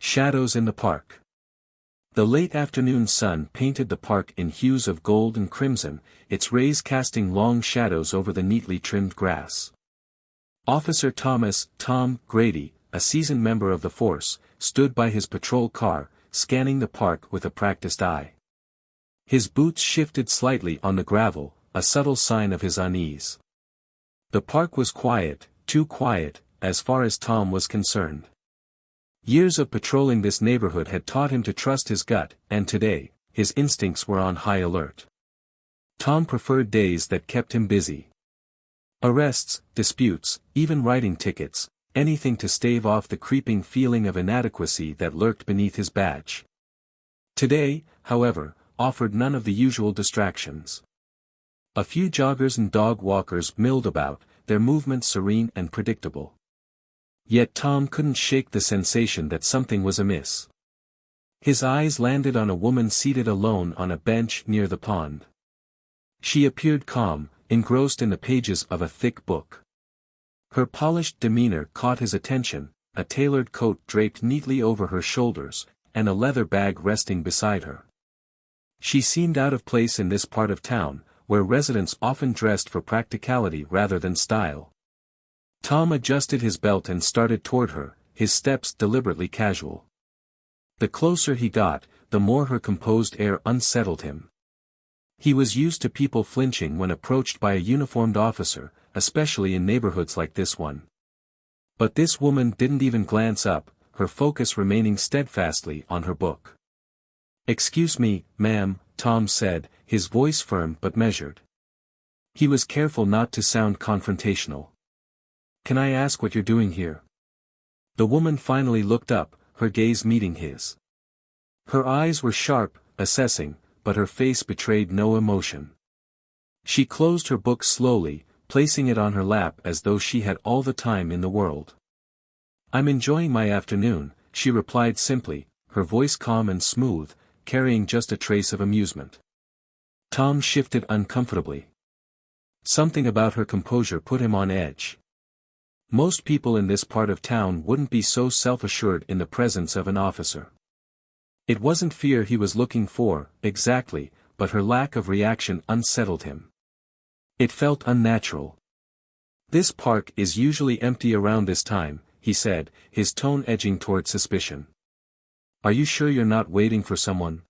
Shadows in the park. The late afternoon sun painted the park in hues of gold and crimson, its rays casting long shadows over the neatly trimmed grass. Officer Tom Grady, a seasoned member of the force, stood by his patrol car, scanning the park with a practiced eye. His boots shifted slightly on the gravel, a subtle sign of his unease. The park was quiet, too quiet, as far as Tom was concerned. Years of patrolling this neighborhood had taught him to trust his gut, and today, his instincts were on high alert. Tom preferred days that kept him busy. Arrests, disputes, even writing tickets, anything to stave off the creeping feeling of inadequacy that lurked beneath his badge. Today, however, offered none of the usual distractions. A few joggers and dog walkers milled about, their movements serene and predictable. Yet Tom couldn't shake the sensation that something was amiss. His eyes landed on a woman seated alone on a bench near the pond. She appeared calm, engrossed in the pages of a thick book. Her polished demeanor caught his attention, a tailored coat draped neatly over her shoulders, and a leather bag resting beside her. She seemed out of place in this part of town, where residents often dressed for practicality rather than style. Tom adjusted his belt and started toward her, his steps deliberately casual. The closer he got, the more her composed air unsettled him. He was used to people flinching when approached by a uniformed officer, especially in neighborhoods like this one. But this woman didn't even glance up, her focus remaining steadfastly on her book. "Excuse me, ma'am," Tom said, his voice firm but measured. He was careful not to sound confrontational. "Can I ask what you're doing here?" The woman finally looked up, her gaze meeting his. Her eyes were sharp, assessing, but her face betrayed no emotion. She closed her book slowly, placing it on her lap as though she had all the time in the world. "I'm enjoying my afternoon," she replied simply, her voice calm and smooth, carrying just a trace of amusement. Tom shifted uncomfortably. Something about her composure put him on edge. Most people in this part of town wouldn't be so self-assured in the presence of an officer. It wasn't fear he was looking for, exactly, but her lack of reaction unsettled him. It felt unnatural. "This park is usually empty around this time," he said, his tone edging toward suspicion. "Are you sure you're not waiting for someone?"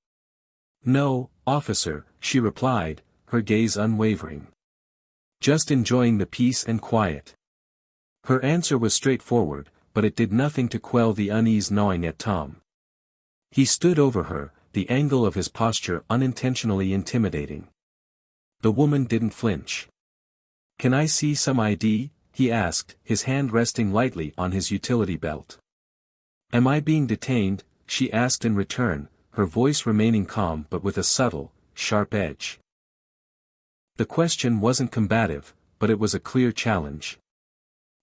"No, officer," she replied, her gaze unwavering. "Just enjoying the peace and quiet." Her answer was straightforward, but it did nothing to quell the unease gnawing at Tom. He stood over her, the angle of his posture unintentionally intimidating. The woman didn't flinch. "Can I see some ID?" he asked, his hand resting lightly on his utility belt. "Am I being detained?" she asked in return, her voice remaining calm but with a subtle, sharp edge. The question wasn't combative, but it was a clear challenge.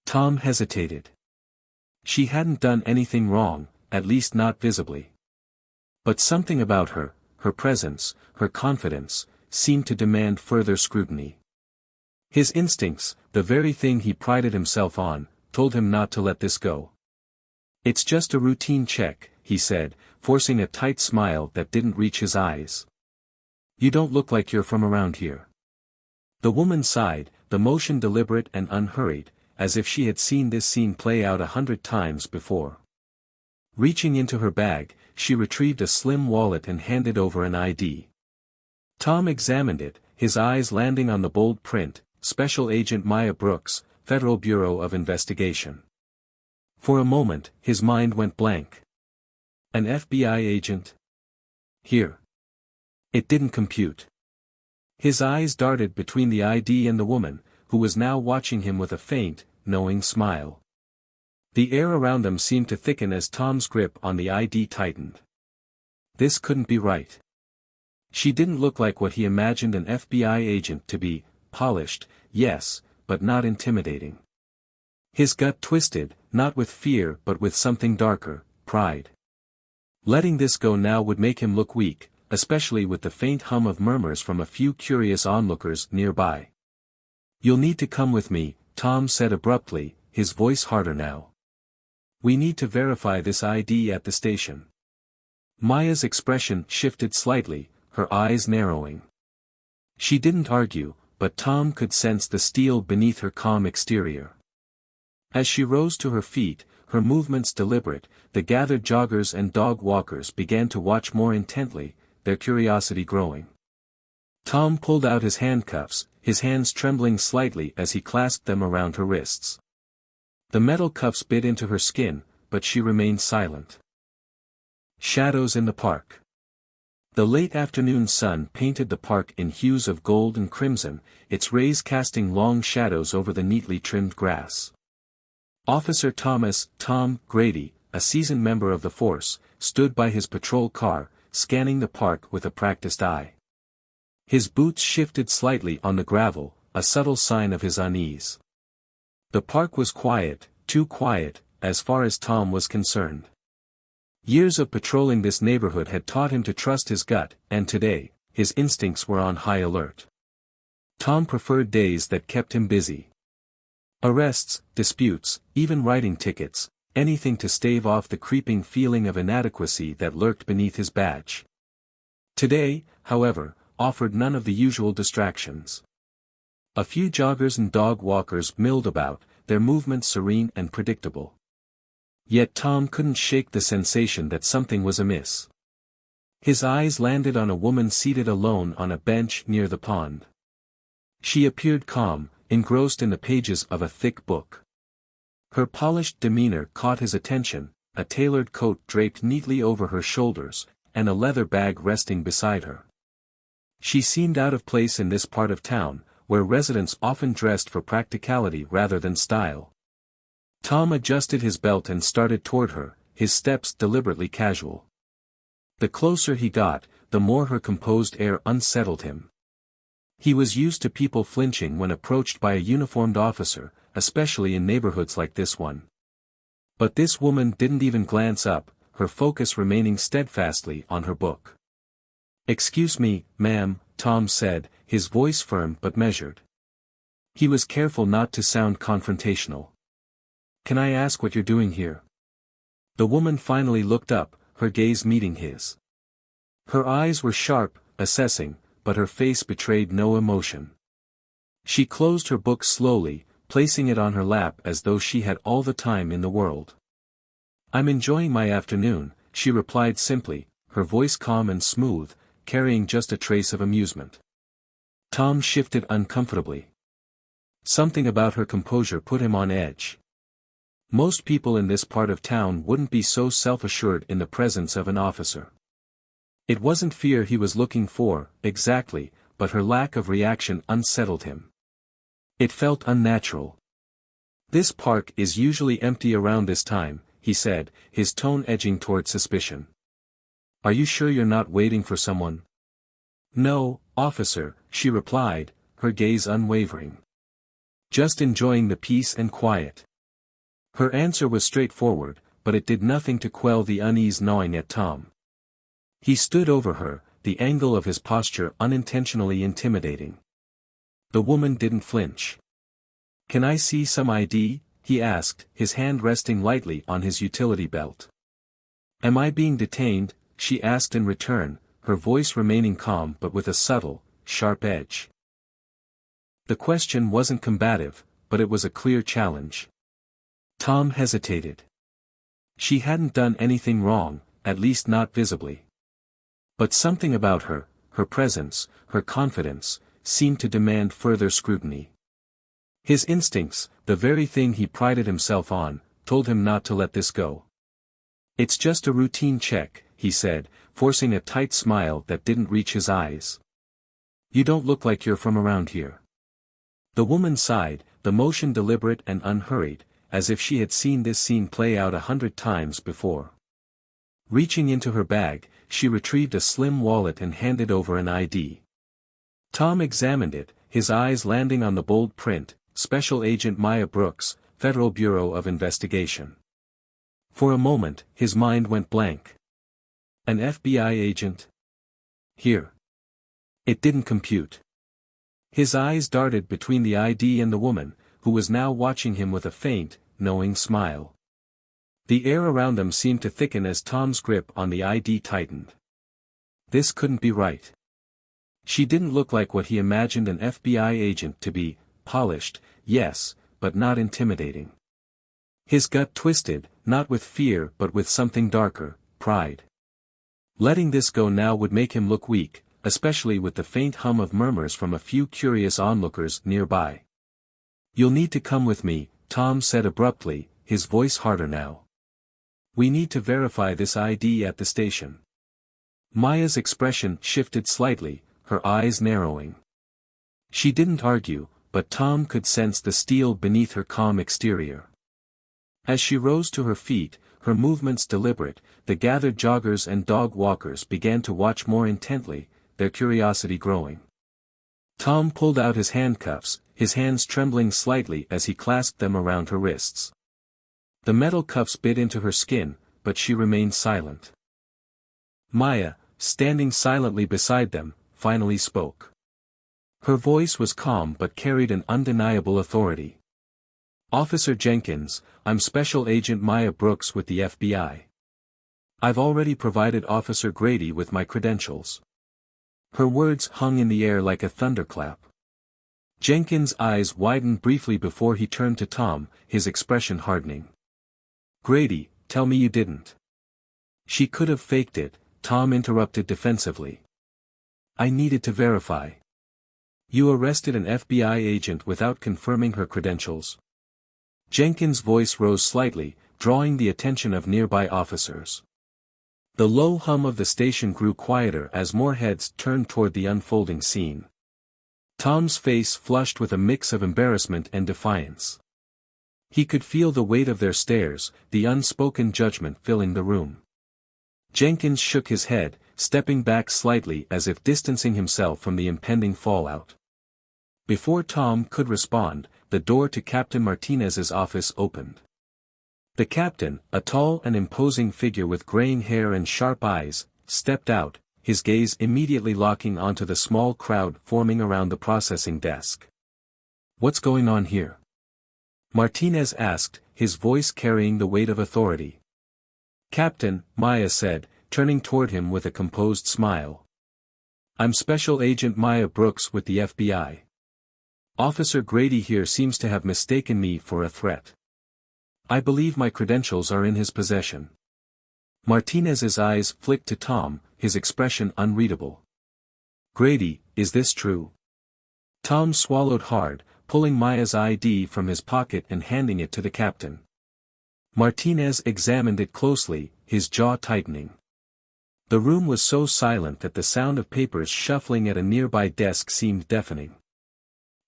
Tom hesitated. She hadn't done anything wrong, at least not visibly. But something about her, her presence, her confidence, seemed to demand further scrutiny. His instincts, the very thing he prided himself on, told him not to let this go. "It's just a routine check," he said, forcing a tight smile that didn't reach his eyes. "You don't look like you're from around here." The woman sighed, the motion deliberate and unhurried, as if she had seen this scene play out 100 times before. Reaching into her bag, she retrieved a slim wallet and handed over an ID. Tom examined it, his eyes landing on the bold print, Special Agent Maya Brooks, Federal Bureau of Investigation. For a moment, his mind went blank. An FBI agent? Here. It didn't compute. His eyes darted between the ID and the woman, who was now watching him with a faint, knowing smile. The air around them seemed to thicken as Tom's grip on the ID tightened. This couldn't be right. She didn't look like what he imagined an FBI agent to be, polished, yes, but not intimidating. His gut twisted, not with fear but with something darker, pride. Letting this go now would make him look weak, especially with the faint hum of murmurs from a few curious onlookers nearby. "You'll need to come with me," Tom said abruptly, his voice harder now. We need to verify this ID at the station. Maya's expression shifted slightly, her eyes narrowing. She didn't argue, but Tom could sense the steel beneath her calm exterior. As she rose to her feet, her movements deliberate, the gathered joggers and dog walkers began to watch more intently, their curiosity growing. Tom pulled out his handcuffs, his hands trembling slightly as he clasped them around her wrists. The metal cuffs bit into her skin, but she remained silent. Shadows in the park. The late afternoon sun painted the park in hues of gold and crimson, its rays casting long shadows over the neatly trimmed grass. Officer Tom Grady, a seasoned member of the force, stood by his patrol car, scanning the park with a practiced eye. His boots shifted slightly on the gravel, a subtle sign of his unease. The park was quiet, too quiet, as far as Tom was concerned. Years of patrolling this neighborhood had taught him to trust his gut, and today, his instincts were on high alert. Tom preferred days that kept him busy. Arrests, disputes, even writing tickets, anything to stave off the creeping feeling of inadequacy that lurked beneath his badge. Today, however, offered none of the usual distractions. A few joggers and dog walkers milled about, their movements serene and predictable. Yet Tom couldn't shake the sensation that something was amiss. His eyes landed on a woman seated alone on a bench near the pond. She appeared calm, engrossed in the pages of a thick book. Her polished demeanor caught his attention, a tailored coat draped neatly over her shoulders, and a leather bag resting beside her. She seemed out of place in this part of town, where residents often dressed for practicality rather than style. Tom adjusted his belt and started toward her, his steps deliberately casual. The closer he got, the more her composed air unsettled him. He was used to people flinching when approached by a uniformed officer, especially in neighborhoods like this one. But this woman didn't even glance up, her focus remaining steadfastly on her book. "Excuse me, ma'am," Tom said, his voice firm but measured. He was careful not to sound confrontational. "Can I ask what you're doing here?" The woman finally looked up, her gaze meeting his. Her eyes were sharp, assessing, but her face betrayed no emotion. She closed her book slowly, placing it on her lap as though she had all the time in the world. "I'm enjoying my afternoon," she replied simply, her voice calm and smooth, carrying just a trace of amusement. Tom shifted uncomfortably. Something about her composure put him on edge. Most people in this part of town wouldn't be so self-assured in the presence of an officer. It wasn't fear he was looking for, exactly, but her lack of reaction unsettled him. It felt unnatural. "This park is usually empty around this time," he said, his tone edging toward suspicion. "Are you sure you're not waiting for someone?" "No, officer," she replied, her gaze unwavering. "Just enjoying the peace and quiet." Her answer was straightforward, but it did nothing to quell the unease gnawing at Tom. He stood over her, the angle of his posture unintentionally intimidating. The woman didn't flinch. "Can I see some ID?" he asked, his hand resting lightly on his utility belt. "Am I being detained?" she asked in return, her voice remaining calm but with a subtle, sharp edge. The question wasn't combative, but it was a clear challenge. Tom hesitated. She hadn't done anything wrong, at least not visibly. But something about her, her presence, her confidence, seemed to demand further scrutiny. His instincts, the very thing he prided himself on, told him not to let this go. "It's just a routine check," he said, forcing a tight smile that didn't reach his eyes. "You don't look like you're from around here." The woman sighed, the motion deliberate and unhurried, as if she had seen this scene play out 100 times before. Reaching into her bag, she retrieved a slim wallet and handed over an ID. Tom examined it, his eyes landing on the bold print, Special Agent Maya Brooks, Federal Bureau of Investigation. For a moment, his mind went blank. An FBI agent? Here. It didn't compute. His eyes darted between the ID and the woman, who was now watching him with a faint, knowing smile. The air around them seemed to thicken as Tom's grip on the ID tightened. This couldn't be right. She didn't look like what he imagined an FBI agent to be: polished, yes, but not intimidating. His gut twisted, not with fear but with something darker: pride. Letting this go now would make him look weak, especially with the faint hum of murmurs from a few curious onlookers nearby. "You'll need to come with me," Tom said abruptly, his voice harder now. "We need to verify this ID at the station." Maya's expression shifted slightly, her eyes narrowing. She didn't argue, but Tom could sense the steel beneath her calm exterior. As she rose to her feet, her movements deliberate, the gathered joggers and dog walkers began to watch more intently, their curiosity growing. Tom pulled out his handcuffs, his hands trembling slightly as he clasped them around her wrists. The metal cuffs bit into her skin, but she remained silent. Maya, standing silently beside them, finally spoke. Her voice was calm but carried an undeniable authority. "Officer Jenkins, I'm Special Agent Maya Brooks with the FBI. I've already provided Officer Grady with my credentials." Her words hung in the air like a thunderclap. Jenkins' eyes widened briefly before he turned to Tom, his expression hardening. "Grady, tell me you didn't." "She could have faked it," Tom interrupted defensively. "I needed to verify." "You arrested an FBI agent without confirming her credentials?" Jenkins' voice rose slightly, drawing the attention of nearby officers. The low hum of the station grew quieter as more heads turned toward the unfolding scene. Tom's face flushed with a mix of embarrassment and defiance. He could feel the weight of their stares, the unspoken judgment filling the room. Jenkins shook his head, stepping back slightly as if distancing himself from the impending fallout. Before Tom could respond, the door to Captain Martinez's office opened. The captain, a tall and imposing figure with graying hair and sharp eyes, stepped out, his gaze immediately locking onto the small crowd forming around the processing desk. "What's going on here?" Martinez asked, his voice carrying the weight of authority. "Captain," Maya said, turning toward him with a composed smile. "I'm Special Agent Maya Brooks with the FBI. Officer Grady here seems to have mistaken me for a threat. I believe my credentials are in his possession." Martinez's eyes flicked to Tom, his expression unreadable. "Grady, is this true?" Tom swallowed hard, pulling Maya's ID from his pocket and handing it to the captain. Martinez examined it closely, his jaw tightening. The room was so silent that the sound of papers shuffling at a nearby desk seemed deafening.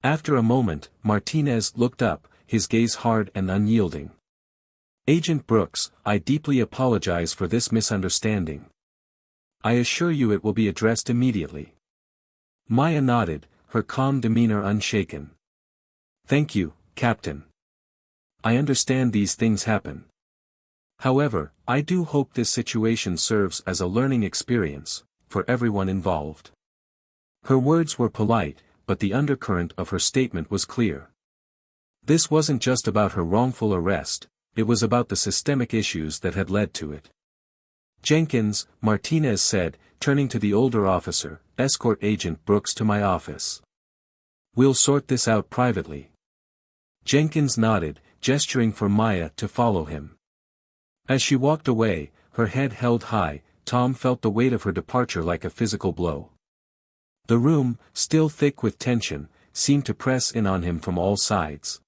After a moment, Martinez looked up, his gaze hard and unyielding. "Agent Brooks, I deeply apologize for this misunderstanding. I assure you it will be addressed immediately." Maya nodded, her calm demeanor unshaken. "Thank you, Captain. I understand these things happen. However, I do hope this situation serves as a learning experience, for everyone involved." Her words were polite, but the undercurrent of her statement was clear. This wasn't just about her wrongful arrest, it was about the systemic issues that had led to it. "Jenkins," Martinez said, turning to the older officer, "escort Agent Brooks to my office. We'll sort this out privately." Jenkins nodded, gesturing for Maya to follow him. As she walked away, her head held high, Tom felt the weight of her departure like a physical blow. The room, still thick with tension, seemed to press in on him from all sides.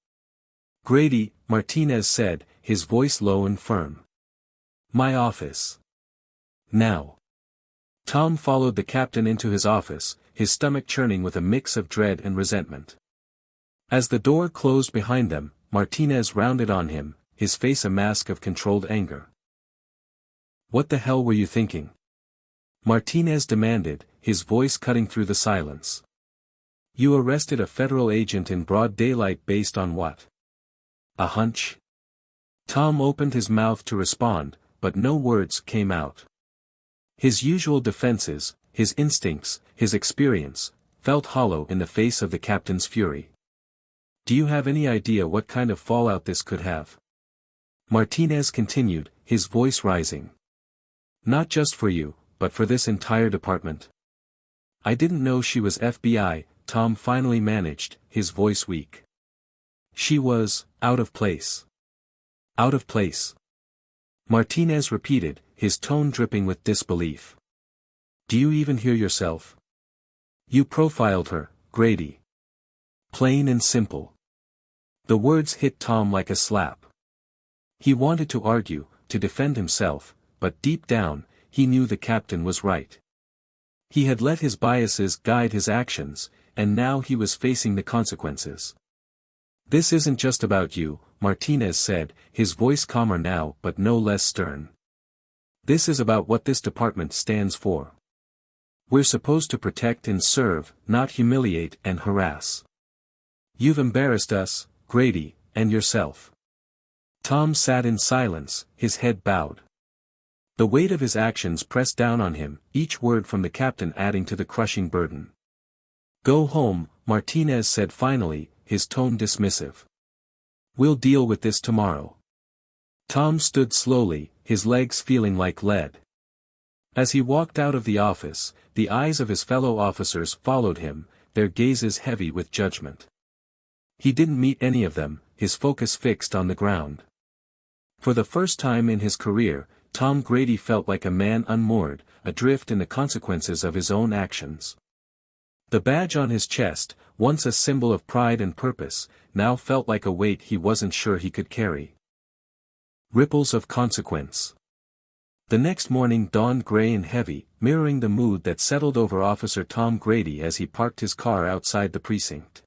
"Grady," Martinez said, his voice low and firm. "My office. Now." Tom followed the captain into his office, his stomach churning with a mix of dread and resentment. As the door closed behind them, Martinez rounded on him, his face a mask of controlled anger. "What the hell were you thinking?" Martinez demanded, his voice cutting through the silence. "You arrested a federal agent in broad daylight based on what? A hunch?" Tom opened his mouth to respond, but no words came out. His usual defenses, his instincts, his experience, felt hollow in the face of the captain's fury. "Do you have any idea what kind of fallout this could have?" Martinez continued, his voice rising. Not just for you, but for this entire department. I didn't know she was FBI, Tom finally managed, his voice weak. She was, out of place. Out of place. Martinez repeated, his tone dripping with disbelief. Do you even hear yourself? You profiled her, Grady. Plain and simple. The words hit Tom like a slap. He wanted to argue, to defend himself, but deep down, he knew the captain was right. He had let his biases guide his actions, and now he was facing the consequences. This isn't just about you, Martinez said, his voice calmer now but no less stern. This is about what this department stands for. We're supposed to protect and serve, not humiliate and harass. You've embarrassed us, Grady, and yourself. Tom sat in silence, his head bowed. The weight of his actions pressed down on him, each word from the captain adding to the crushing burden. Go home, Martinez said finally, his tone dismissive. We'll deal with this tomorrow. Tom stood slowly, his legs feeling like lead. As he walked out of the office, the eyes of his fellow officers followed him, their gazes heavy with judgment. He didn't meet any of them, his focus fixed on the ground. For the first time in his career, Tom Grady felt like a man unmoored, adrift in the consequences of his own actions. The badge on his chest, once a symbol of pride and purpose, now felt like a weight he wasn't sure he could carry. Ripples of consequence. The next morning dawned gray and heavy, mirroring the mood that settled over Officer Tom Grady as he parked his car outside the precinct.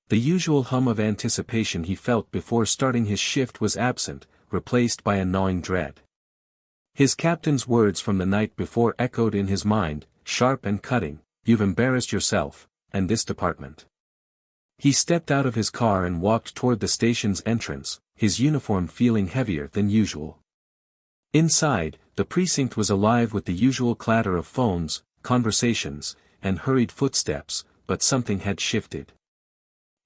The usual hum of anticipation he felt before starting his shift was absent, replaced by a gnawing dread. His captain's words from the night before echoed in his mind, sharp and cutting, "You've embarrassed yourself, and this department." He stepped out of his car and walked toward the station's entrance, his uniform feeling heavier than usual. Inside, the precinct was alive with the usual clatter of phones, conversations, and hurried footsteps, but something had shifted.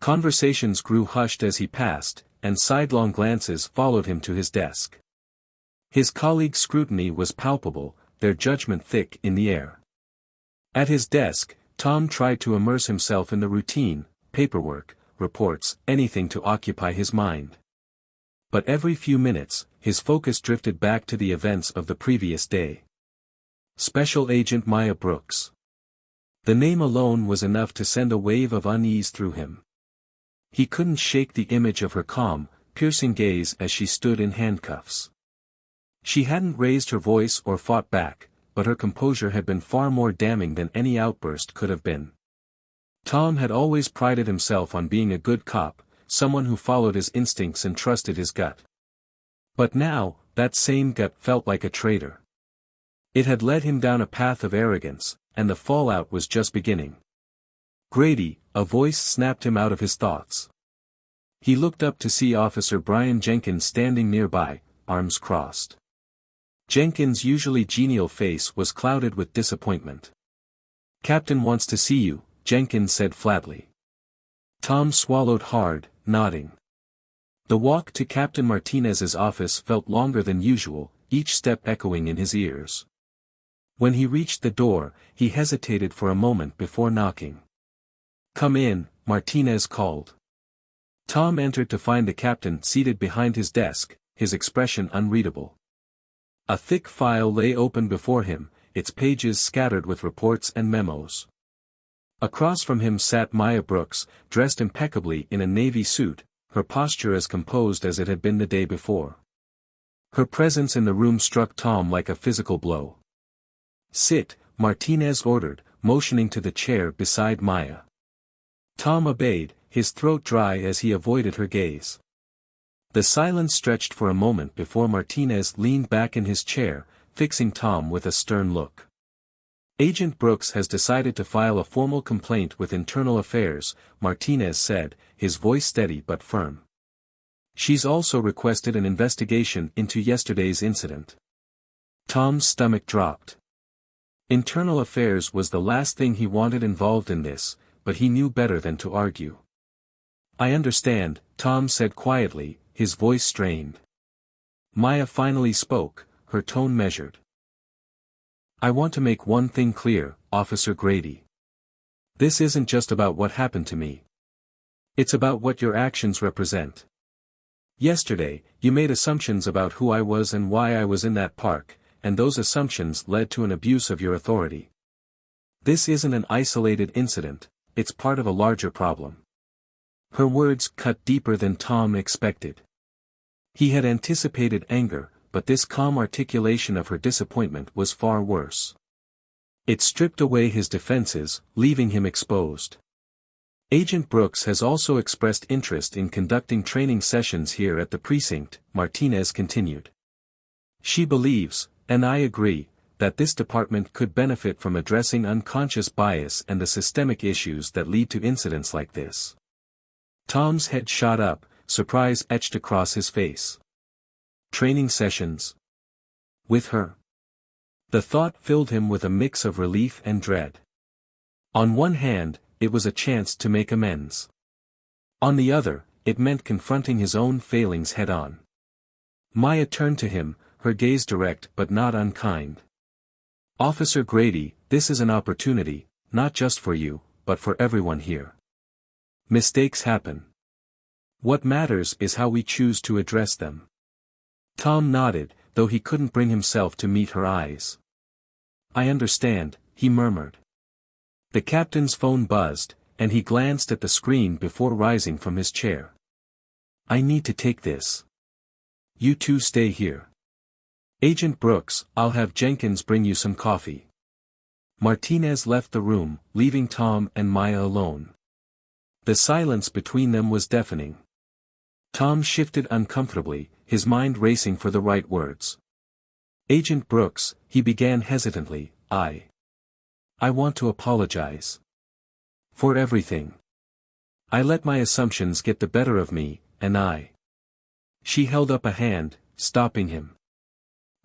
Conversations grew hushed as he passed, and sidelong glances followed him to his desk. His colleagues' scrutiny was palpable, their judgment thick in the air. At his desk, Tom tried to immerse himself in the routine, paperwork, reports, anything to occupy his mind. But every few minutes, his focus drifted back to the events of the previous day. Special Agent Maya Brooks. The name alone was enough to send a wave of unease through him. He couldn't shake the image of her calm, piercing gaze as she stood in handcuffs. She hadn't raised her voice or fought back, but her composure had been far more damning than any outburst could have been. Tom had always prided himself on being a good cop, someone who followed his instincts and trusted his gut. But now, that same gut felt like a traitor. It had led him down a path of arrogance, and the fallout was just beginning. Grady, a voice snapped him out of his thoughts. He looked up to see Officer Brian Jenkins standing nearby, arms crossed. Jenkins' usually genial face was clouded with disappointment. "Captain wants to see you," Jenkins said flatly. Tom swallowed hard, nodding. The walk to Captain Martinez's office felt longer than usual, each step echoing in his ears. When he reached the door, he hesitated for a moment before knocking. "Come in," Martinez called. Tom entered to find the captain seated behind his desk, his expression unreadable. A thick file lay open before him, its pages scattered with reports and memos. Across from him sat Maya Brooks, dressed impeccably in a navy suit, her posture as composed as it had been the day before. Her presence in the room struck Tom like a physical blow. "Sit," Martinez ordered, motioning to the chair beside Maya. Tom obeyed, his throat dry as he avoided her gaze. The silence stretched for a moment before Martinez leaned back in his chair, fixing Tom with a stern look. "Agent Brooks has decided to file a formal complaint with Internal Affairs," Martinez said, his voice steady but firm. "She's also requested an investigation into yesterday's incident." Tom's stomach dropped. Internal Affairs was the last thing he wanted involved in this, but he knew better than to argue. "I understand," Tom said quietly, his voice strained. Maya finally spoke, her tone measured. I want to make one thing clear, Officer Grady. This isn't just about what happened to me. It's about what your actions represent. Yesterday, you made assumptions about who I was and why I was in that park, and those assumptions led to an abuse of your authority. This isn't an isolated incident, it's part of a larger problem. Her words cut deeper than Tom expected. He had anticipated anger, but this calm articulation of her disappointment was far worse. It stripped away his defenses, leaving him exposed. Agent Brooks has also expressed interest in conducting training sessions here at the precinct, Martinez continued. She believes, and I agree, that this department could benefit from addressing unconscious bias and the systemic issues that lead to incidents like this. Tom's head shot up, surprise etched across his face. Training sessions? With her? The thought filled him with a mix of relief and dread. On one hand, it was a chance to make amends. On the other, it meant confronting his own failings head-on. Maya turned to him, her gaze direct but not unkind. Officer Grady, this is an opportunity, not just for you, but for everyone here. Mistakes happen. What matters is how we choose to address them. Tom nodded, though he couldn't bring himself to meet her eyes. I understand, he murmured. The captain's phone buzzed, and he glanced at the screen before rising from his chair. I need to take this. You two stay here. Agent Brooks, I'll have Jenkins bring you some coffee. Martinez left the room, leaving Tom and Maya alone. The silence between them was deafening. Tom shifted uncomfortably, his mind racing for the right words. Agent Brooks, he began hesitantly, I want to apologize. For everything. I let my assumptions get the better of me, and She held up a hand, stopping him.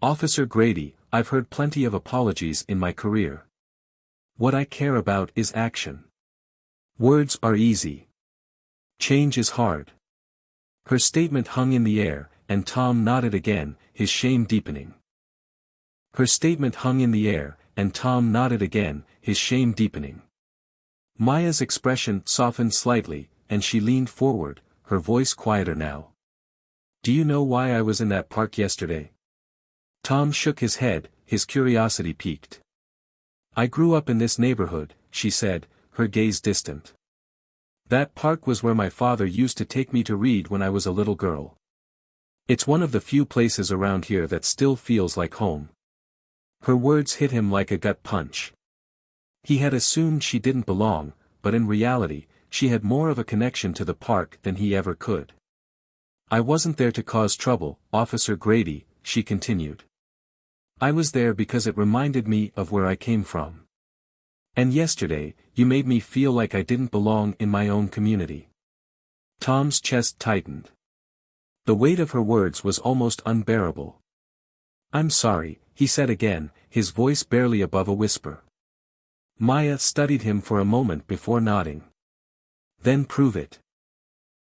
Officer Grady, I've heard plenty of apologies in my career. What I care about is action. Words are easy. Change is hard. Her statement hung in the air, and Tom nodded again, his shame deepening. Her statement hung in the air, and Tom nodded again, his shame deepening. Maya's expression softened slightly, and she leaned forward, her voice quieter now. Do you know why I was in that park yesterday? Tom shook his head, his curiosity piqued. I grew up in this neighborhood, she said, her gaze distant. That park was where my father used to take me to read when I was a little girl. It's one of the few places around here that still feels like home. Her words hit him like a gut punch. He had assumed she didn't belong, but in reality, she had more of a connection to the park than he ever could. I wasn't there to cause trouble, Officer Grady, she continued. I was there because it reminded me of where I came from. And yesterday, you made me feel like I didn't belong in my own community. Tom's chest tightened. The weight of her words was almost unbearable. I'm sorry, he said again, his voice barely above a whisper. Maya studied him for a moment before nodding. Then prove it.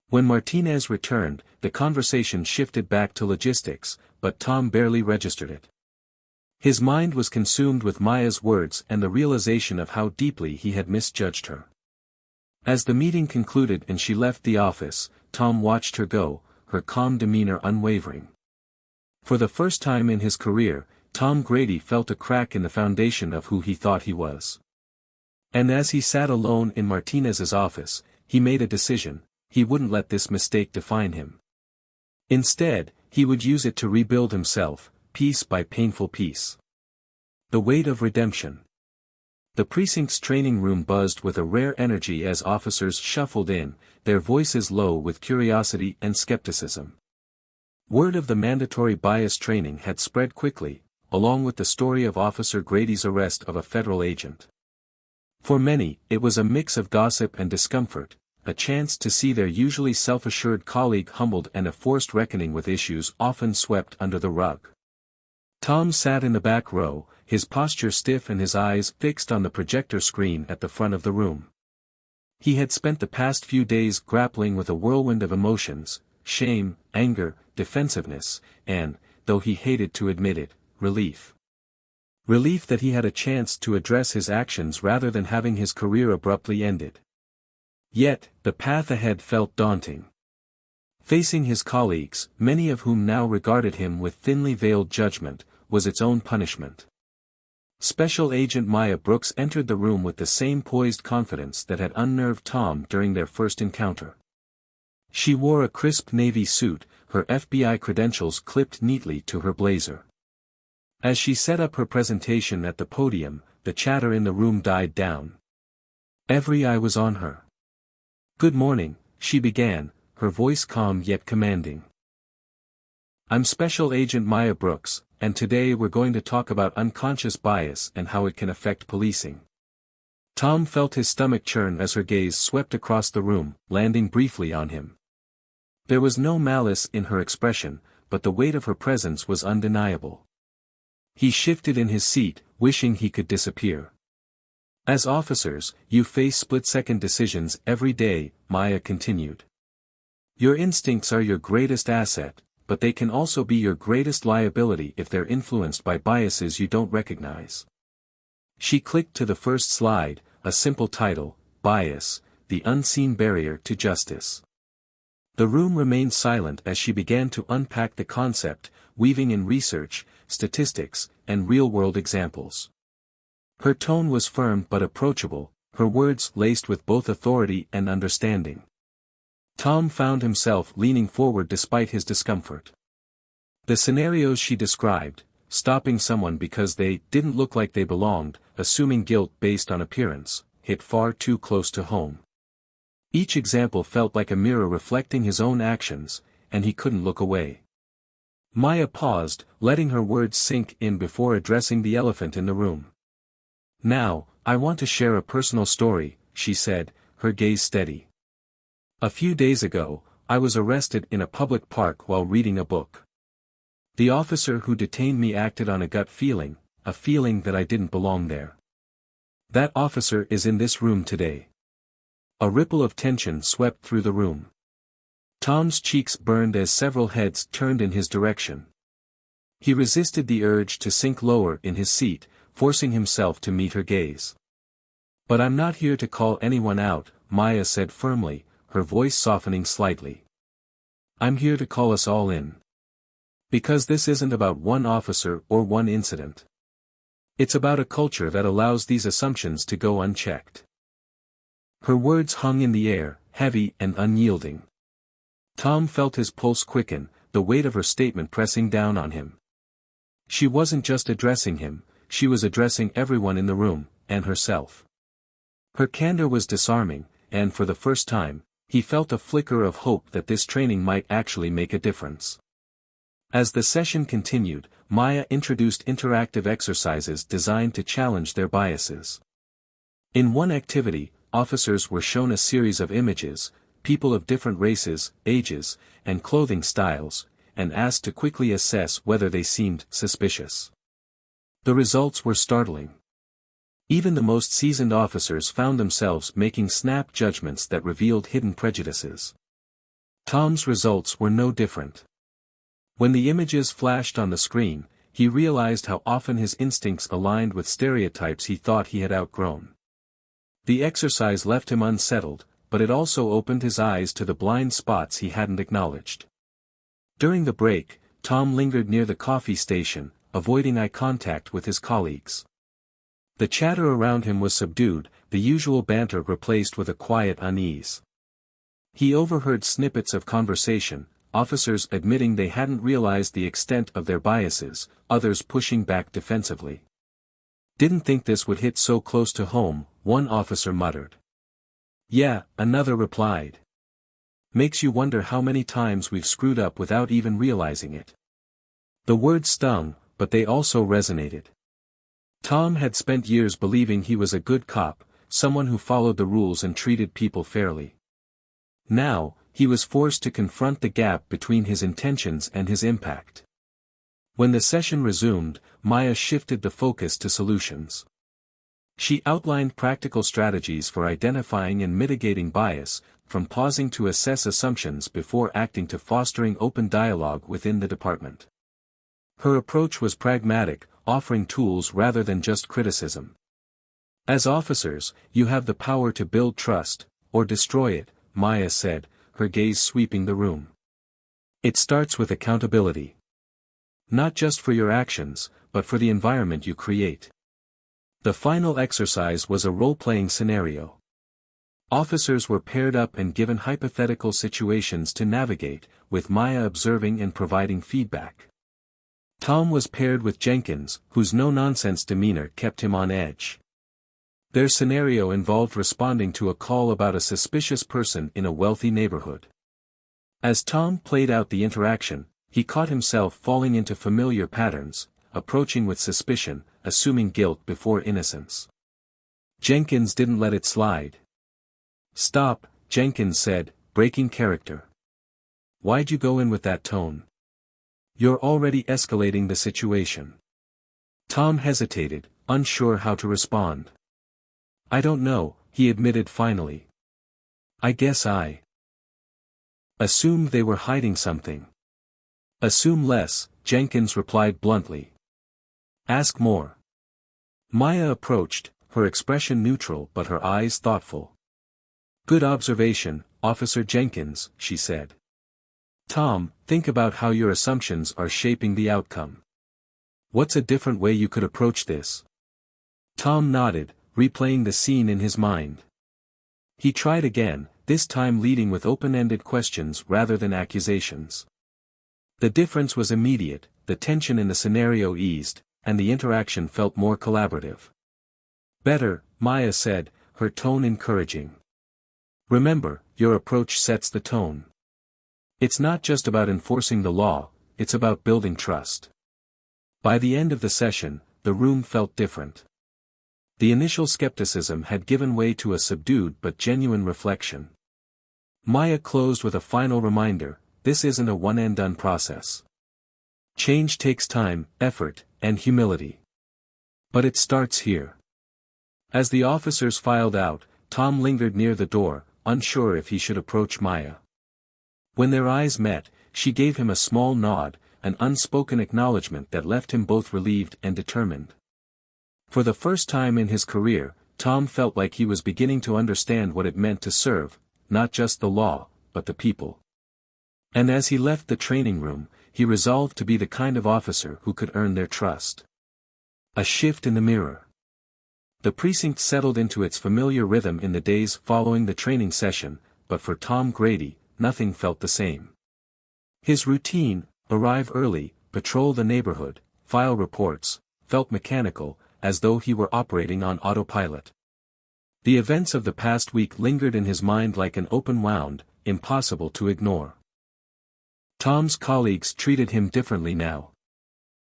When Martinez returned, the conversation shifted back to logistics, but Tom barely registered it. His mind was consumed with Maya's words and the realization of how deeply he had misjudged her. As the meeting concluded and she left the office, Tom watched her go, her calm demeanor unwavering. For the first time in his career, Tom Grady felt a crack in the foundation of who he thought he was. And as he sat alone in Martinez's office, he made a decision: he wouldn't let this mistake define him. Instead, he would use it to rebuild himself, piece by painful piece. The weight of redemption. The precinct's training room buzzed with a rare energy as officers shuffled in, their voices low with curiosity and skepticism. Word of the mandatory bias training had spread quickly, along with the story of Officer Grady's arrest of a federal agent. For many, it was a mix of gossip and discomfort, a chance to see their usually self-assured colleague humbled and a forced reckoning with issues often swept under the rug. Tom sat in the back row, his posture stiff and his eyes fixed on the projector screen at the front of the room. He had spent the past few days grappling with a whirlwind of emotions: shame, anger, defensiveness, and, though he hated to admit it, relief. Relief that he had a chance to address his actions rather than having his career abruptly ended. Yet, the path ahead felt daunting. Facing his colleagues, many of whom now regarded him with thinly veiled judgment, was its own punishment. Special Agent Maya Brooks entered the room with the same poised confidence that had unnerved Tom during their first encounter. She wore a crisp navy suit, her FBI credentials clipped neatly to her blazer. As she set up her presentation at the podium, the chatter in the room died down. Every eye was on her. "Good morning," she began, her voice calm yet commanding. "I'm Special Agent Maya Brooks, and today we're going to talk about unconscious bias and how it can affect policing." Tom felt his stomach churn as her gaze swept across the room, landing briefly on him. There was no malice in her expression, but the weight of her presence was undeniable. He shifted in his seat, wishing he could disappear. "As officers, you face split-second decisions every day," Maya continued. "Your instincts are your greatest asset, but they can also be your greatest liability if they're influenced by biases you don't recognize." She clicked to the first slide, a simple title, "Bias, the Unseen Barrier to Justice." The room remained silent as she began to unpack the concept, weaving in research, statistics, and real-world examples. Her tone was firm but approachable, her words laced with both authority and understanding. Tom found himself leaning forward despite his discomfort. The scenarios she described, stopping someone because they didn't look like they belonged, assuming guilt based on appearance, hit far too close to home. Each example felt like a mirror reflecting his own actions, and he couldn't look away. Maya paused, letting her words sink in before addressing the elephant in the room. "Now, I want to share a personal story," she said, her gaze steady. "A few days ago, I was arrested in a public park while reading a book. The officer who detained me acted on a gut feeling, a feeling that I didn't belong there. That officer is in this room today." A ripple of tension swept through the room. Tom's cheeks burned as several heads turned in his direction. He resisted the urge to sink lower in his seat, forcing himself to meet her gaze. "But I'm not here to call anyone out," Maya said firmly, her voice softening slightly. "I'm here to call us all in. Because this isn't about one officer or one incident. It's about a culture that allows these assumptions to go unchecked." Her words hung in the air, heavy and unyielding. Tom felt his pulse quicken, the weight of her statement pressing down on him. She wasn't just addressing him, she was addressing everyone in the room, and herself. Her candor was disarming, and for the first time, he felt a flicker of hope that this training might actually make a difference. As the session continued, Maya introduced interactive exercises designed to challenge their biases. In one activity, officers were shown a series of images, people of different races, ages, and clothing styles, and asked to quickly assess whether they seemed suspicious. The results were startling. Even the most seasoned officers found themselves making snap judgments that revealed hidden prejudices. Tom's results were no different. When the images flashed on the screen, he realized how often his instincts aligned with stereotypes he thought he had outgrown. The exercise left him unsettled, but it also opened his eyes to the blind spots he hadn't acknowledged. During the break, Tom lingered near the coffee station, avoiding eye contact with his colleagues. The chatter around him was subdued, the usual banter replaced with a quiet unease. He overheard snippets of conversation, officers admitting they hadn't realized the extent of their biases, others pushing back defensively. "Didn't think this would hit so close to home," one officer muttered. "Yeah," another replied. "Makes you wonder how many times we've screwed up without even realizing it." The words stung, but they also resonated. Tom had spent years believing he was a good cop, someone who followed the rules and treated people fairly. Now, he was forced to confront the gap between his intentions and his impact. When the session resumed, Maya shifted the focus to solutions. She outlined practical strategies for identifying and mitigating bias, from pausing to assess assumptions before acting to fostering open dialogue within the department. Her approach was pragmatic, offering tools rather than just criticism. As officers, you have the power to build trust, or destroy it, Maya said, her gaze sweeping the room. It starts with accountability. Not just for your actions, but for the environment you create. The final exercise was a role-playing scenario. Officers were paired up and given hypothetical situations to navigate, with Maya observing and providing feedback. Tom was paired with Jenkins, whose no-nonsense demeanor kept him on edge. Their scenario involved responding to a call about a suspicious person in a wealthy neighborhood. As Tom played out the interaction, he caught himself falling into familiar patterns, approaching with suspicion, assuming guilt before innocence. Jenkins didn't let it slide. "Stop," Jenkins said, breaking character. "Why'd you go in with that tone? You're already escalating the situation." Tom hesitated, unsure how to respond. "I don't know," he admitted finally. "I guess I assumed they were hiding something." "Assume less," Jenkins replied bluntly. "Ask more." Maya approached, her expression neutral but her eyes thoughtful. "Good observation, Officer Jenkins," she said. "Tom, think about how your assumptions are shaping the outcome. What's a different way you could approach this?" Tom nodded, replaying the scene in his mind. He tried again, this time leading with open-ended questions rather than accusations. The difference was immediate, the tension in the scenario eased, and the interaction felt more collaborative. "Better," Maya said, her tone encouraging. "Remember, your approach sets the tone. It's not just about enforcing the law, it's about building trust." By the end of the session, the room felt different. The initial skepticism had given way to a subdued but genuine reflection. Maya closed with a final reminder, this isn't a one-and-done process. Change takes time, effort, and humility. But it starts here. As the officers filed out, Tom lingered near the door, unsure if he should approach Maya. When their eyes met, she gave him a small nod, an unspoken acknowledgement that left him both relieved and determined. For the first time in his career, Tom felt like he was beginning to understand what it meant to serve, not just the law, but the people. And as he left the training room, he resolved to be the kind of officer who could earn their trust. A shift in the mirror. The precinct settled into its familiar rhythm in the days following the training session, but for Tom Grady, nothing felt the same. His routine, arrive early, patrol the neighborhood, file reports, felt mechanical, as though he were operating on autopilot. The events of the past week lingered in his mind like an open wound, impossible to ignore. Tom's colleagues treated him differently now.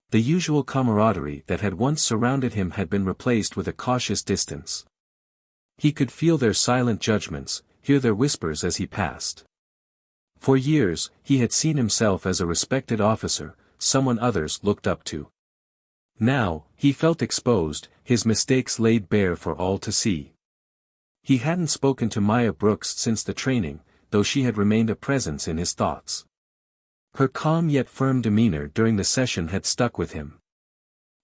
The usual camaraderie that had once surrounded him had been replaced with a cautious distance. He could feel their silent judgments, hear their whispers as he passed. For years, he had seen himself as a respected officer, someone others looked up to. Now, he felt exposed, his mistakes laid bare for all to see. He hadn't spoken to Maya Brooks since the training, though she had remained a presence in his thoughts. Her calm yet firm demeanor during the session had stuck with him.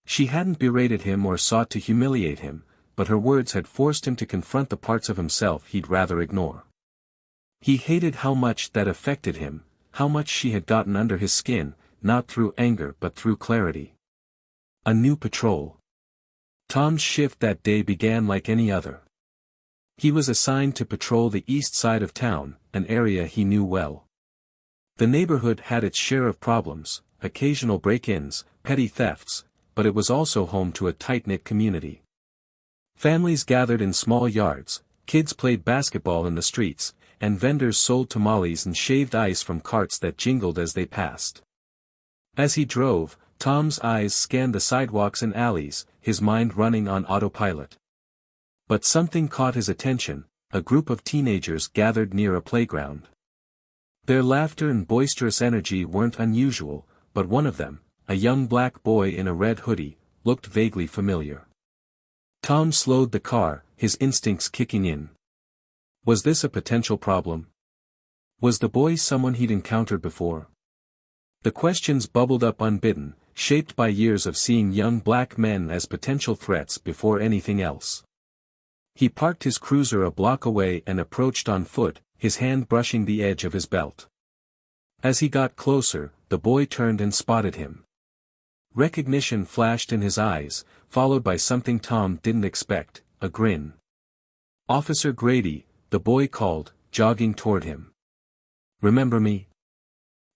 She hadn't berated him or sought to humiliate him, but her words had forced him to confront the parts of himself he'd rather ignore. He hated how much that affected him, how much she had gotten under his skin, not through anger but through clarity. A new patrol. Tom's shift that day began like any other. He was assigned to patrol the east side of town, an area he knew well. The neighborhood had its share of problems, occasional break-ins, petty thefts, but it was also home to a tight-knit community. Families gathered in small yards, kids played basketball in the streets, and vendors sold tamales and shaved ice from carts that jingled as they passed. As he drove, Tom's eyes scanned the sidewalks and alleys, his mind running on autopilot. But something caught his attention, a group of teenagers gathered near a playground. Their laughter and boisterous energy weren't unusual, but one of them, a young black boy in a red hoodie, looked vaguely familiar. Tom slowed the car, his instincts kicking in. Was this a potential problem? Was the boy someone he'd encountered before? The questions bubbled up unbidden, shaped by years of seeing young black men as potential threats before anything else. He parked his cruiser a block away and approached on foot, his hand brushing the edge of his belt. As he got closer, the boy turned and spotted him. Recognition flashed in his eyes, followed by something Tom didn't expect, a grin. "Officer Grady," the boy called, jogging toward him. "Remember me?"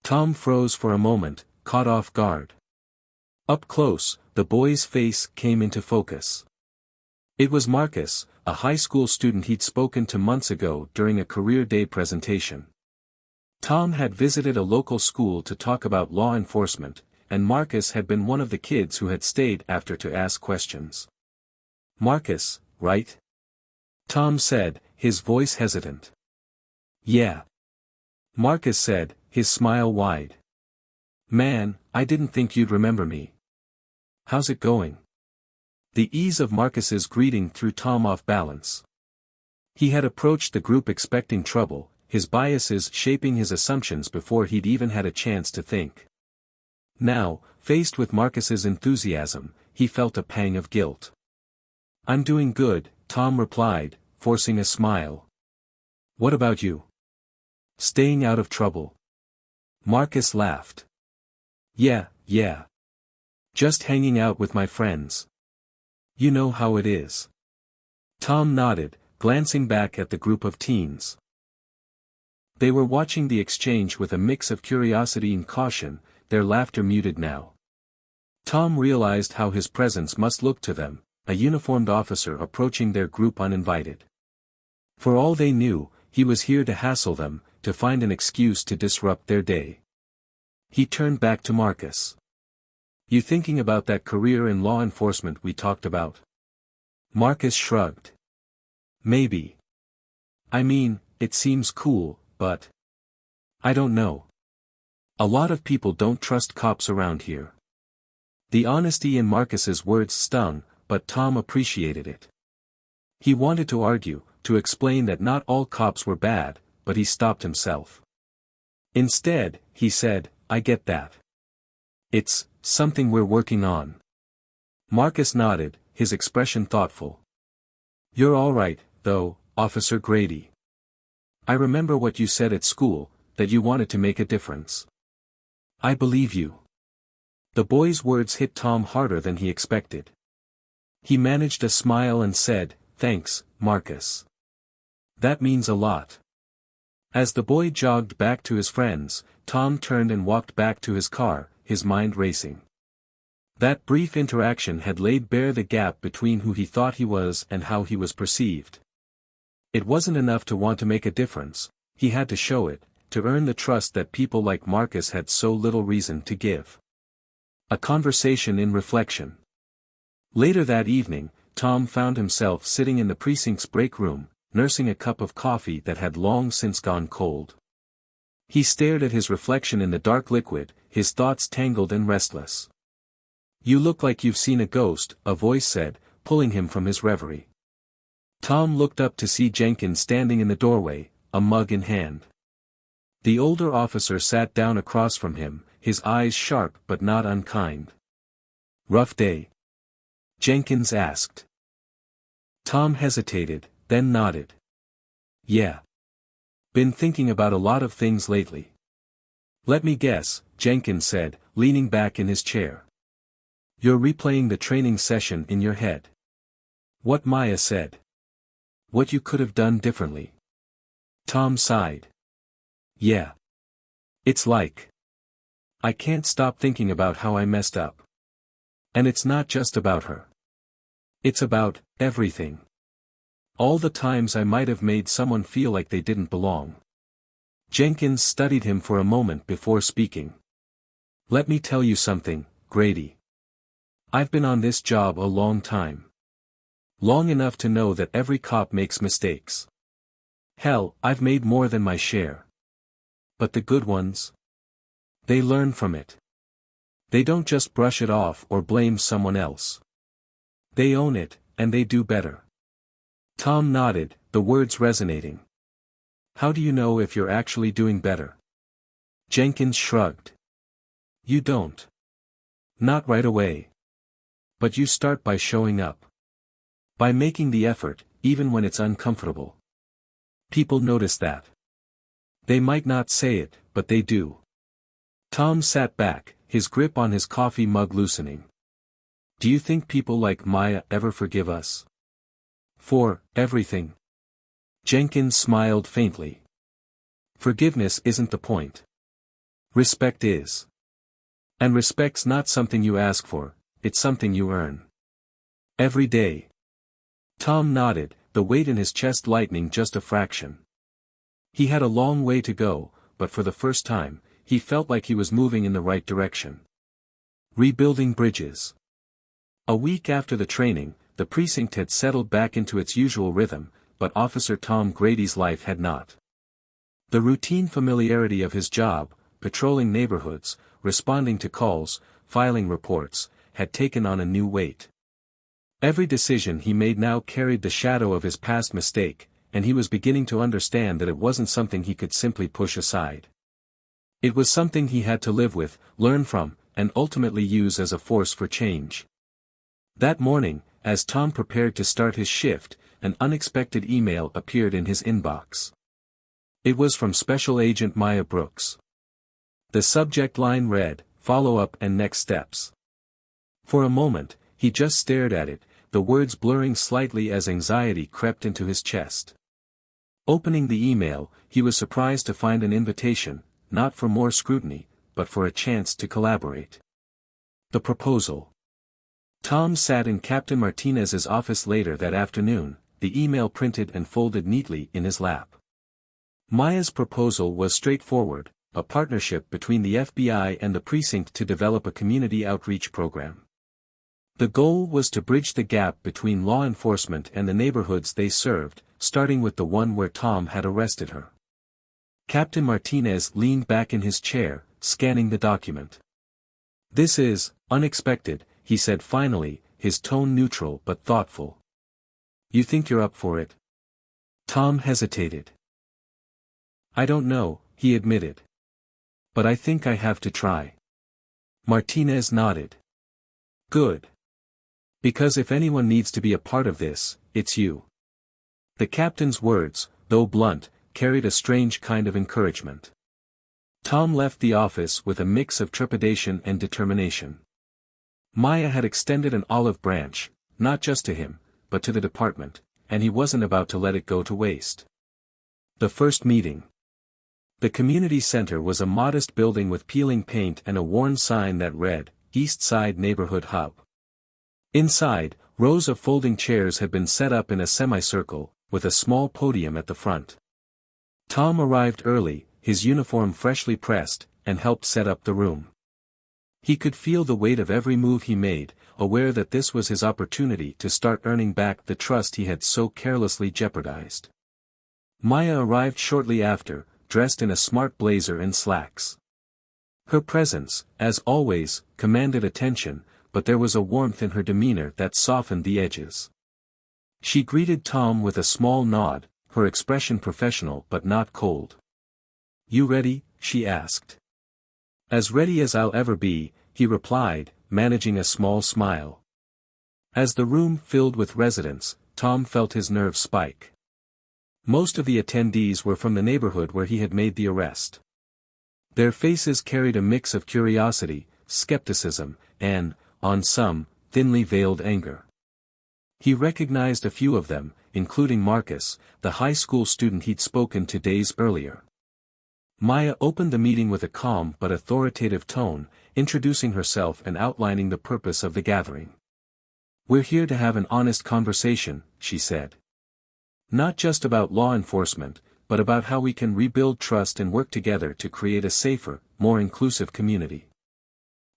Tom froze for a moment, caught off guard. Up close, the boy's face came into focus. It was Marcus, a high school student he'd spoken to months ago during a career day presentation. Tom had visited a local school to talk about law enforcement, and Marcus had been one of the kids who had stayed after to ask questions. "Marcus, right?" Tom said, his voice hesitant. "Yeah." Marcus said, his smile wide. "Man, I didn't think you'd remember me. How's it going?" The ease of Marcus's greeting threw Tom off balance. He had approached the group expecting trouble, his biases shaping his assumptions before he'd even had a chance to think. Now, faced with Marcus's enthusiasm, he felt a pang of guilt. "I'm doing good," Tom replied, forcing a smile. "What about you? Staying out of trouble?" Marcus laughed. Yeah. Just hanging out with my friends. You know how it is." Tom nodded, glancing back at the group of teens. They were watching the exchange with a mix of curiosity and caution, their laughter muted now. Tom realized how his presence must look to them, a uniformed officer approaching their group uninvited. For all they knew, he was here to hassle them, to find an excuse to disrupt their day. He turned back to Marcus. "You thinking about that career in law enforcement we talked about?" Marcus shrugged. "Maybe. I mean, it seems cool, but I don't know. A lot of people don't trust cops around here." The honesty in Marcus's words stung, but Tom appreciated it. He wanted to argue, to explain that not all cops were bad, but he stopped himself. Instead, he said, "I get that. It's something we're working on." Marcus nodded, his expression thoughtful. "You're all right, though, Officer Grady. I remember what you said at school, that you wanted to make a difference. I believe you." The boy's words hit Tom harder than he expected. He managed a smile and said, "Thanks, Marcus. That means a lot." As the boy jogged back to his friends, Tom turned and walked back to his car, his mind racing. That brief interaction had laid bare the gap between who he thought he was and how he was perceived. It wasn't enough to want to make a difference, he had to show it, to earn the trust that people like Marcus had so little reason to give. A conversation in reflection. Later that evening, Tom found himself sitting in the precinct's break room, nursing a cup of coffee that had long since gone cold. He stared at his reflection in the dark liquid, his thoughts tangled and restless. "You look like you've seen a ghost," a voice said, pulling him from his reverie. Tom looked up to see Jenkins standing in the doorway, a mug in hand. The older officer sat down across from him, his eyes sharp but not unkind. "Rough day?" Jenkins asked. Tom hesitated, then nodded. "Yeah. Been thinking about a lot of things lately." "Let me guess," Jenkins said, leaning back in his chair. "You're replaying the training session in your head. What Maya said. What you could have done differently." Tom sighed. "Yeah. It's like I can't stop thinking about how I messed up. And it's not just about her. It's about everything. All the times I might have made someone feel like they didn't belong." Jenkins studied him for a moment before speaking. "Let me tell you something, Grady. I've been on this job a long time. Long enough to know that every cop makes mistakes. Hell, I've made more than my share. But the good ones? They learn from it. They don't just brush it off or blame someone else. They own it, and they do better." Tom nodded, the words resonating. "How do you know if you're actually doing better?" Jenkins shrugged. "You don't. Not right away. But you start by showing up. By making the effort, even when it's uncomfortable. People notice that. They might not say it, but they do. Tom sat back, his grip on his coffee mug loosening. Do you think people like Maya ever forgive us? For everything? Jenkins smiled faintly. Forgiveness isn't the point. Respect is. And respect's not something you ask for, it's something you earn. Every day. Tom nodded, the weight in his chest lightening just a fraction. He had a long way to go, but for the first time, he felt like he was moving in the right direction. Rebuilding bridges. A week after the training, the precinct had settled back into its usual rhythm, but Officer Tom Grady's life had not. The routine familiarity of his job, patrolling neighborhoods, responding to calls, filing reports, had taken on a new weight. Every decision he made now carried the shadow of his past mistake, and he was beginning to understand that it wasn't something he could simply push aside. It was something he had to live with, learn from, and ultimately use as a force for change. That morning, as Tom prepared to start his shift, an unexpected email appeared in his inbox. It was from Special Agent Maya Brooks. The subject line read, "Follow-up and next steps." For a moment, he just stared at it, the words blurring slightly as anxiety crept into his chest. Opening the email, he was surprised to find an invitation, not for more scrutiny, but for a chance to collaborate. The proposal. Tom sat in Captain Martinez's office later that afternoon, the email printed and folded neatly in his lap. Maya's proposal was straightforward, a partnership between the FBI and the precinct to develop a community outreach program. The goal was to bridge the gap between law enforcement and the neighborhoods they served, starting with the one where Tom had arrested her. Captain Martinez leaned back in his chair, scanning the document. "This is unexpected," he said finally, his tone neutral but thoughtful. "You think you're up for it?" Tom hesitated. "I don't know," he admitted. "But I think I have to try." Martinez nodded. "Good. Because if anyone needs to be a part of this, it's you." The captain's words, though blunt, carried a strange kind of encouragement. Tom left the office with a mix of trepidation and determination. Maya had extended an olive branch, not just to him, but to the department, and he wasn't about to let it go to waste. The first meeting. The community center was a modest building with peeling paint and a worn sign that read, "East Side Neighborhood Hub." Inside, rows of folding chairs had been set up in a semicircle, with a small podium at the front. Tom arrived early, his uniform freshly pressed, and helped set up the room. He could feel the weight of every move he made, aware that this was his opportunity to start earning back the trust he had so carelessly jeopardized. Maya arrived shortly after, dressed in a smart blazer and slacks. Her presence, as always, commanded attention, but there was a warmth in her demeanor that softened the edges. She greeted Tom with a small nod, her expression professional but not cold. "You ready?" she asked. "As ready as I'll ever be," he replied, managing a small smile. As the room filled with residents, Tom felt his nerves spike. Most of the attendees were from the neighborhood where he had made the arrest. Their faces carried a mix of curiosity, skepticism, and, on some, thinly veiled anger. He recognized a few of them, including Marcus, the high school student he'd spoken to days earlier. Maya opened the meeting with a calm but authoritative tone, introducing herself and outlining the purpose of the gathering. "We're here to have an honest conversation," she said. "Not just about law enforcement, but about how we can rebuild trust and work together to create a safer, more inclusive community."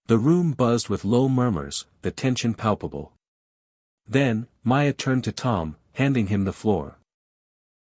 The room buzzed with low murmurs, the tension palpable. Then, Maya turned to Tom, handing him the floor.